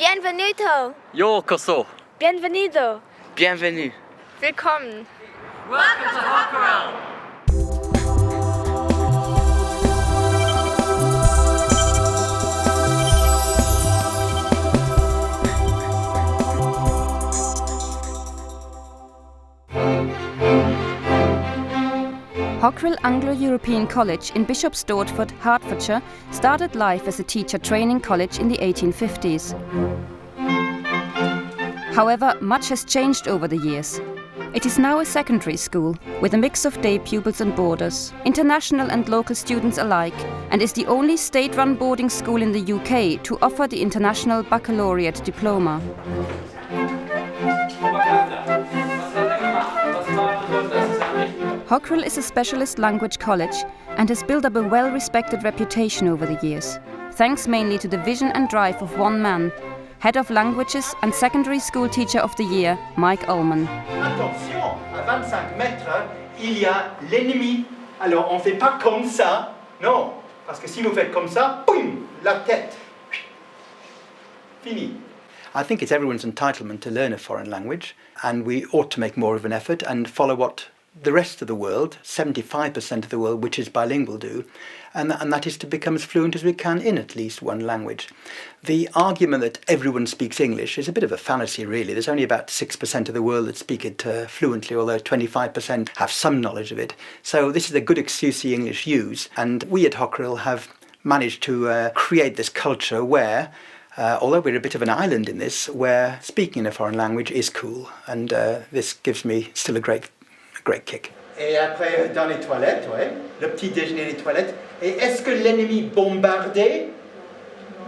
Bienvenuto. Yokoso. Bienvenido. Bienvenue. Willkommen. Welcome to Hockerel. Hockerel Anglo-European College in Bishop's Stortford, Hertfordshire, started life as a teacher training college in the 1850s. However, much has changed over the years. It is now a secondary school with a mix of day pupils and boarders, international and local students alike, and is the only state-run boarding school in the UK to offer the International Baccalaureate diploma. Hockerel is a specialist language college and has built up a well-respected reputation over the years, thanks mainly to the vision and drive of one man, Head of Languages and Secondary School Teacher of the Year, Mike Ullman. Attention, à 25 mètres, il y a l'ennemi. Alors on ne fait pas comme ça, non, parce que si vous faites comme ça, boum, la tête. Fini. I think it's everyone's entitlement to learn a foreign language, and we ought to make more of an effort and follow what the rest of the world, 75% of the world, which is bilingual, do, and that is to become as fluent as we can in at least one language. The argument that everyone speaks English is a bit of a fallacy, really. There's only about 6% of the world that speak it fluently, although 25% have some knowledge of it. So this is a good excuse the English use, and we at Hockerel have managed to create this culture where although we're a bit of an island in this, where speaking a foreign language is cool, and this gives me still a great kick. Et après, dans les toilettes, ouais, le petit déjeuner des toilettes. Et est-ce que l'ennemi bombardait?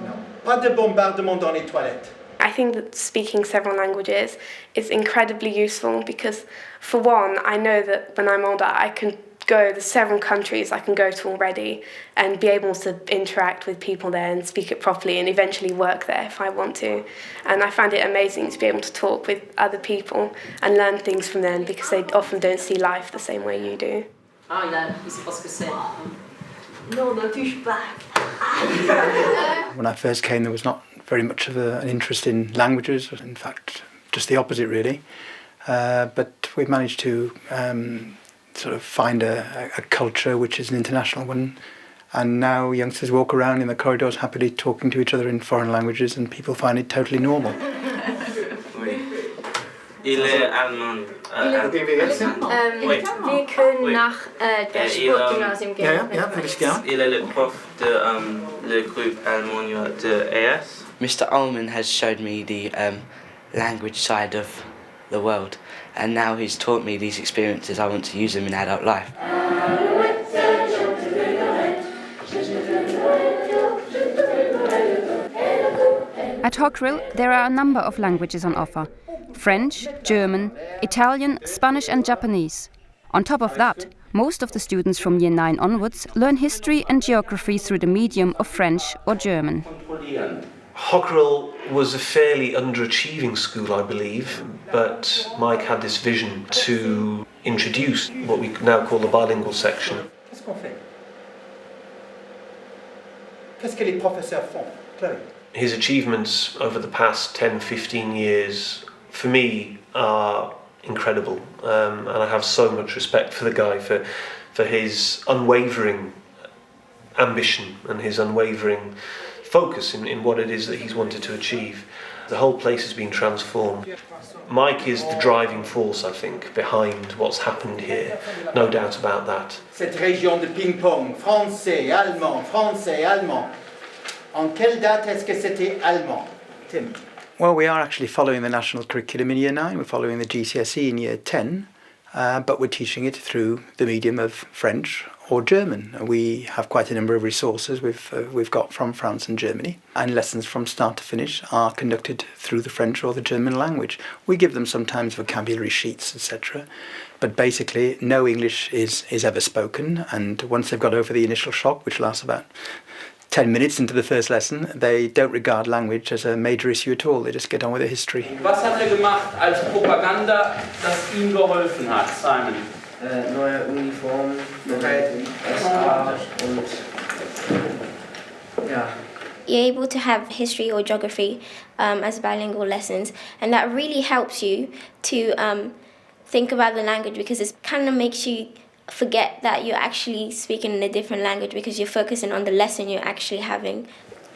Non, pas de bombardement dans les toilettes. I think that speaking several languages is incredibly useful because, for one, I know that when I'm older, I can go the 7 countries I can go to already and be able to interact with people there and speak it properly and eventually work there if I want to. And I find it amazing to be able to talk with other people and learn things from them because they often don't see life the same way you do. Il sait pas ce que c'est. Non, ne touche pas. When I first came, there was not very much of an interest in languages. In fact, just the opposite, really. But we've managed to sort of find a culture which is an international one, and now youngsters walk around in the corridors happily talking to each other in foreign languages, and people find it totally normal. Oui. Il est allemand. Wir können nach der Sportgymnasium gehen. Ja, würde ich gern. Il est le prof de le groupe allemand de AS. Mr. Ullman has showed me the language side of the world, and now he's taught me these experiences. I want to use them in adult life. At Hockerel, there are a number of languages on offer: French, German, Italian, Spanish and Japanese. On top of that, most of the students from Year 9 onwards learn history and geography through the medium of French or German. Hockerel was a fairly underachieving school, I believe, but Mike had this vision to introduce what we now call the bilingual section. Qu'est-ce qu'on fait? Qu'est-ce que les professeurs font? Chloe. His achievements over the past 10-15 years, for me, are incredible, and I have so much respect for the guy for his unwavering ambition and his unwavering focus in what it is that he's wanted to achieve. The whole place has been transformed. Mike is the driving force, I think, behind what's happened here. No doubt about that. Cette région de ping-pong, français, allemand. En quelle date est-ce que c'était allemand? Tim. Well, we are actually following the national curriculum in Year 9. We're following the GCSE in Year 10, but we're teaching it through the medium of French or German. We have quite a number of resources we've got from France and Germany, and lessons from start to finish are conducted through the French or the German language. We give them sometimes vocabulary sheets, etc., but basically no English is ever spoken, and once they've got over the initial shock, which lasts about 10 minutes into the first lesson, they don't regard language as a major issue at all. They just get on with the history. Was hat gemacht als Propaganda, das ihm geholfen hat, Simon? Neue Uniform, bereit, SA und ja, you're able to have history or geography as bilingual lessons, and that really helps you to think about the language, because it kind of makes you forget that you're actually speaking in a different language because you're focusing on the lesson you're actually having.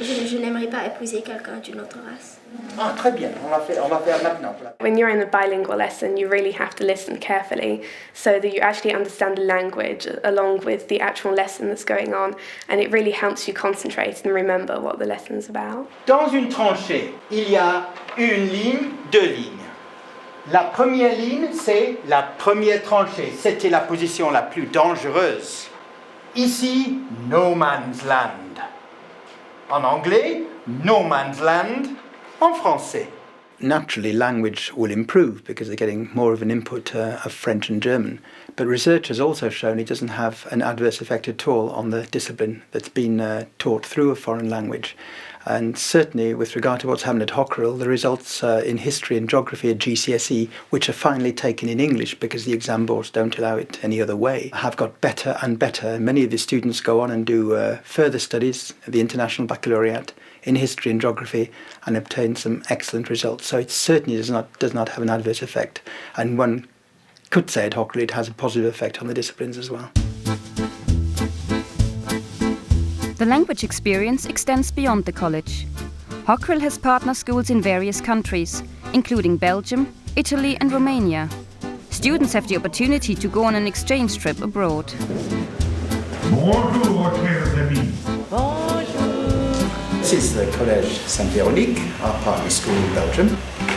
Je n'aimerais pas épouser quelqu'un d'une autre race. Ah, très bien. On va faire maintenant. When you're in a bilingual lesson, you really have to listen carefully so that you actually understand the language along with the actual lesson that's going on, and it really helps you concentrate and remember what the lesson's about. Dans une tranchée, il y a une ligne, deux lignes. La première ligne, c'est la première tranchée. C'était la position la plus dangereuse. Ici, no man's land. En anglais, no man's land. En français. Naturally, language will improve because they're getting more of an input of French and German. But research has also shown it doesn't have an adverse effect at all on the discipline that's been taught through a foreign language. And certainly, with regard to what's happened at Hockerel, the results in history and geography at GCSE, which are finally taken in English because the exam boards don't allow it any other way, have got better and better. Many of the students go on and do further studies at the International Baccalaureate in history and geography and obtain some excellent results. So it certainly does not have an adverse effect. And one could say at Hockerel it has a positive effect on the disciplines as well. The language experience extends beyond the college. Hockerel has partner schools in various countries, including Belgium, Italy and Romania. Students have the opportunity to go on an exchange trip abroad. Bonjour, chers amis. This is the Collège Saint-Véronique, our partner school in Belgium,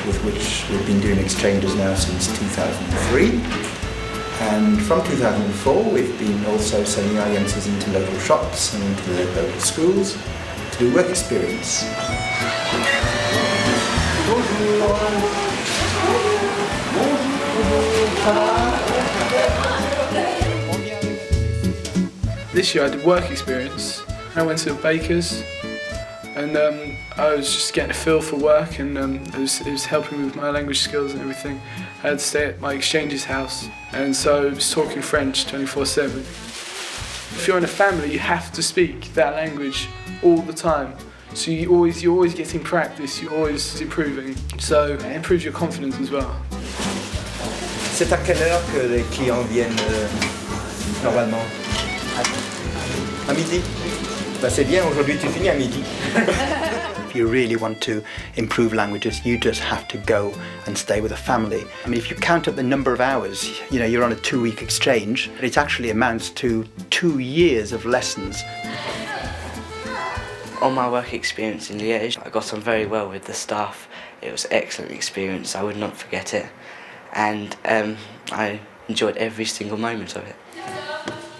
with which we've been doing exchanges now since 2003. And from 2004, we've been also sending our youngsters into local shops and into the local schools to do work experience. This year I did work experience. I went to a baker's and I was just getting a feel for work, and it was helping me with my language skills and everything. I had to stay at my exchange's house, and so I was talking French 24/7. If you're in a family, you have to speak that language all the time. So you're always getting practice, you're always improving. So it improves your confidence as well. C'est à quelle heure que les clients viennent normalement? À midi. Bah c'est bien, aujourd'hui tu finis à midi. If you really want to improve languages, you just have to go and stay with a family. I mean, if you count up the number of hours, you know, you're on a 2-week exchange, it actually amounts to 2 years of lessons. On my work experience in Liège, I got on very well with the staff. It was an excellent experience, I would not forget it. And I enjoyed every single moment of it.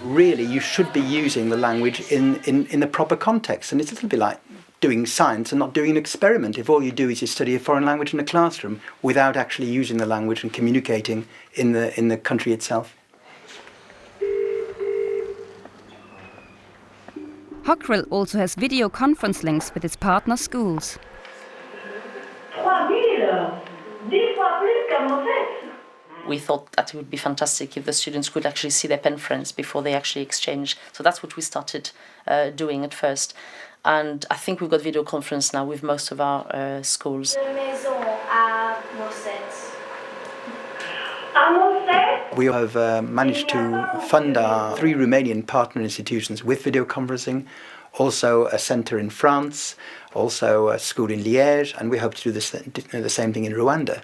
Really, you should be using the language in the proper context. And it's a little bit like doing science and not doing an experiment. If all you do is you study a foreign language in a classroom without actually using the language and communicating in the country itself. Hockerel also has video conference links with its partner schools. 3000, 10 fois plus qu'à mon sexe. We thought that it would be fantastic if the students could actually see their pen friends before they actually exchange. So that's what we started doing at first. And I think we've got video conference now with most of our schools. We have managed to fund our 3 Romanian partner institutions with video conferencing, also a centre in France, also a school in Liège, and we hope to do the same thing in Rwanda.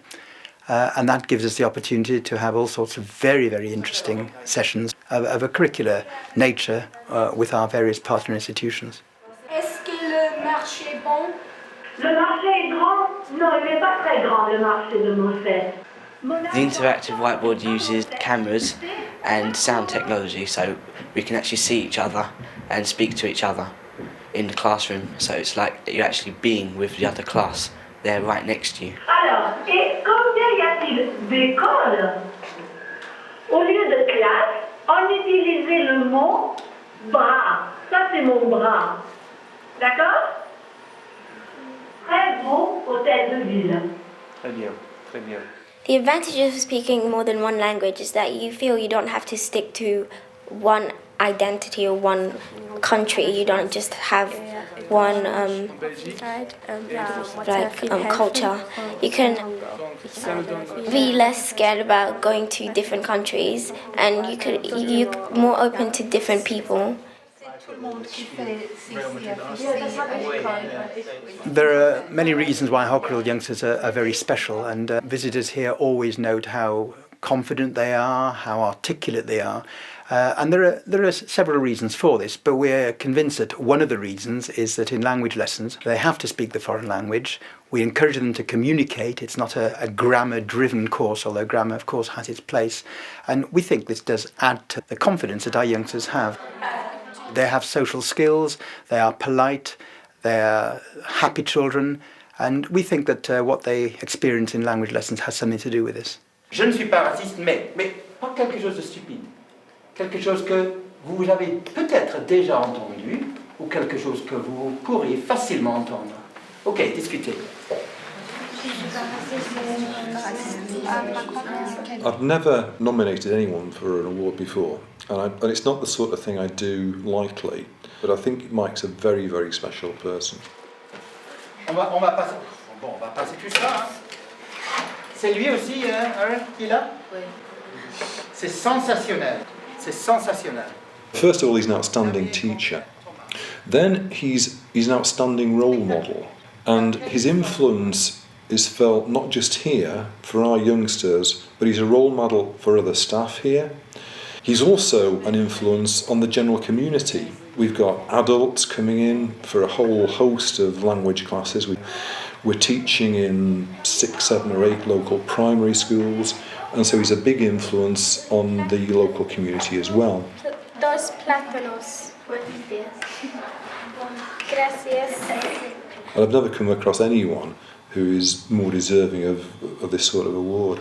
And that gives us the opportunity to have all sorts of very, very interesting sessions of a curricular nature with our various partner institutions. Est-ce que le marché est bon? Le marché est grand? Non, il n'est pas très grand, le marché de Mosset. The interactive whiteboard uses cameras and sound technology, so we can actually see each other and speak to each other in the classroom. So it's like you're actually being with the other class. They're right next to you. Alors, et combien y a-t-il d'écoles? Au lieu de classe, on utilisait le mot bras. Ça, c'est mon bras. D'accord? Très beau hôtel de ville. Très bien, très bien. The advantage of speaking more than one language is that you feel you don't have to stick to one identity or one country. You don't just have one culture. You can be less scared about going to different countries, and you're more open to different people. There are many reasons why Hockerell youngsters are very special, and visitors here always note how confident they are, how articulate they are. And there are several reasons for this, but we're convinced that one of the reasons is that in language lessons they have to speak the foreign language. We encourage them to communicate. It's not a grammar-driven course, although grammar, of course, has its place. And we think this does add to the confidence that our youngsters have. They have social skills, they are polite, they are happy children, and we think that what they experience in language lessons has something to do with this. Je ne suis pas raciste, mais pas quelque chose de stupide. Quelque chose que vous avez peut-être déjà entendu, ou quelque chose que vous pourriez facilement entendre. Ok, discutez. I've never nominated anyone for an award before, and it's not the sort of thing I do lightly, but I think it makes a very, very special person. On va passer tout ça. Hein. C'est lui aussi, qui est là? Oui. C'est sensationnel. C'est sensationnel. First of all, he's an outstanding teacher. Then he's an outstanding role model, and his influence is felt not just here for our youngsters, but he's a role model for other staff here. He's also an influence on the general community. We've got adults coming in for a whole host of language classes. We're teaching in 6, 7 or 8 local primary schools, and so he's a big influence on the local community as well. Dos plátanos. Gracias. And I've never come across anyone who is more deserving of this sort of award.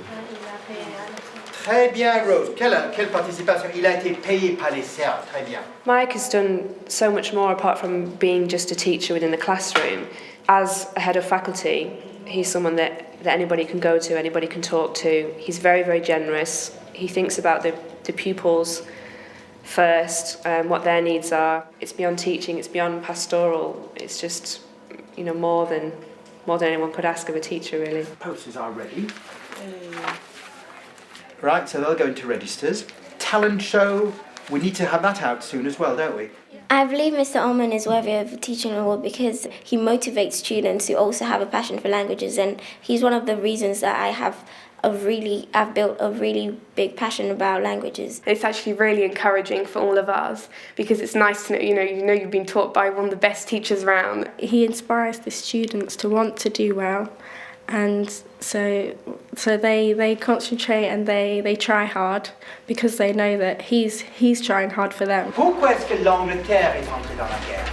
Très bien, Rose. Quelle participation. Il a été payé par les serfs. Très bien. Mike has done so much more apart from being just a teacher within the classroom. As a head of faculty, he's someone that anybody can go to, anybody can talk to. He's very, very generous. He thinks about the pupils first, what their needs are. It's beyond teaching, it's beyond pastoral. It's just, more than anyone could ask of a teacher, really. Posters are ready. Right, so they'll go into registers. Talent show, we need to have that out soon as well, don't we? I believe Mr. Ullman is worthy of a teaching award because he motivates students who also have a passion for languages, and he's one of the reasons that I've built a really big passion about languages. It's actually really encouraging for all of us because it's nice to know, you've been taught by one of the best teachers around. He inspires the students to want to do well, and so they concentrate and they try hard because they know that he's trying hard for them. Pourquoi est-ce que l'Angleterre est entrée dans la guerre?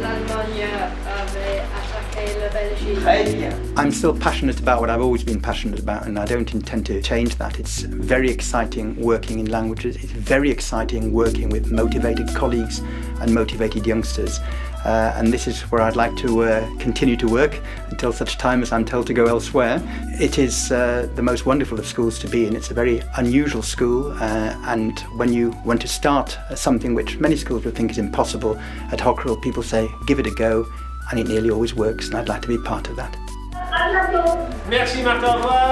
L'Allemagne avait attaqué la Belgique. Très bien. I'm still passionate about what I've always been passionate about, and I don't intend to change that. It's very exciting working in languages. It's very exciting working with motivated colleagues and motivated youngsters. And this is where I'd like to continue to work until such time as I'm told to go elsewhere. It is the most wonderful of schools to be in. It's a very unusual school, and when you want to start something which many schools would think is impossible, at Hockerell people say, give it a go, and it nearly always works, and I'd like to be part of that. Merci Martin, au revoir.